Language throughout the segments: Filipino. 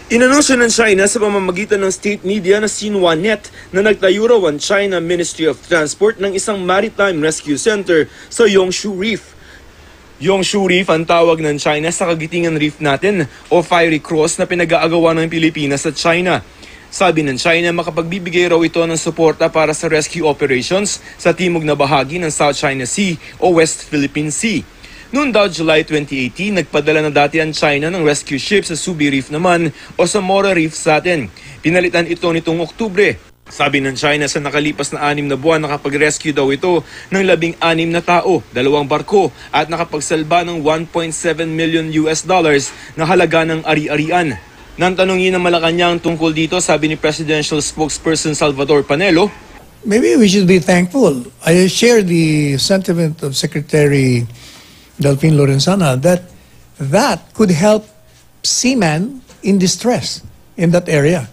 Inanunsyo ng China sa pamamagitan ng state media na Xinhua-net na nagtayo raw ang China Ministry of Transport ng isang maritime rescue center sa Yongshu Reef. Yongshu Reef ang tawag ng China sa kagitingan reef natin o fiery cross na pinag-aagawa ng Pilipinas at China. Sabi ng China, makapagbibigay raw ito ng suporta para sa rescue operations sa timog na bahagi ng South China Sea o West Philippine Sea. Noong daw July 2018, nagpadala na dati ang China ng rescue ship sa Subi Reef naman o sa Mora Reef sa atin. Pinalitan ito nitong Oktubre. Sabi ng China sa nakalipas na 6 na buwan nakapag-rescue daw ito ng 16 na tao, 2 barko at nakapagsalba ng $1.7 million na halaga ng ari-arian. Nang tanungin ng Malacanang tungkol dito, sabi ni Presidential Spokesperson Salvador Panelo, maybe we should be thankful. I share the sentiment of Secretary Delphine Lorenzana that could help seamen in distress in that area.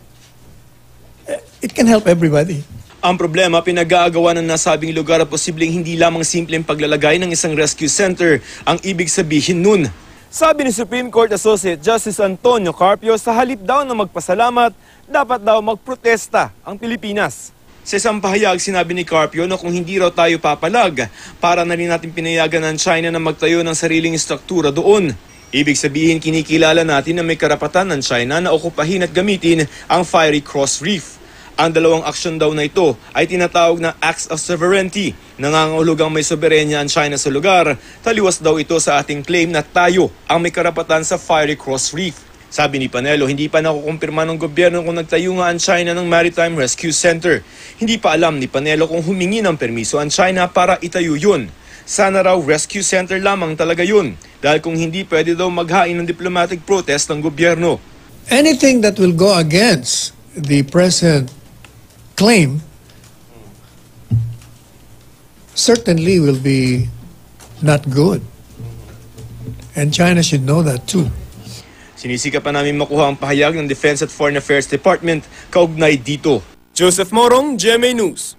It can help everybody. ang problema pinag-aagawa ng nasabing lugar at posibleng hindi lamang simpleng paglalagay ng isang rescue center ang ibig sabihin nun. Sabi ni Supreme Court Associate Justice Antonio Carpio, sa halip daw na magpasalamat, dapat daw magprotesta ang Pilipinas. Sa isang pahayag, sinabi ni Carpio na kung hindi raw tayo papalag, para na rin natin pinayagan ng China na magtayo ng sariling struktura doon. Ibig sabihin, kinikilala natin na may karapatan ng China na okupahin at gamitin ang Fiery Cross Reef. Ang dalawang aksyon daw na ito ay tinatawag na acts of sovereignty. Nangangahulugang may soberenya ang China sa lugar. Taliwas daw ito sa ating claim na tayo ang may karapatan sa Fiery Cross Reef. Sabi ni Panelo, hindi pa nakukumpirma ng gobyerno kung nagtayo nga ang China ng Maritime Rescue Center. Hindi pa alam ni Panelo kung humingi ng permiso ang China para itayo yun. Sana raw rescue center lamang talaga yun. Dahil kung hindi, pwede daw maghain ng diplomatic protest ng gobyerno. Anything that will go against the present claim certainly will be not good. And China should know that too. Sinisika pa namin makuha ang pahayag ng Defense at Foreign Affairs Department kaugnay dito. Joseph Morong, GMA News.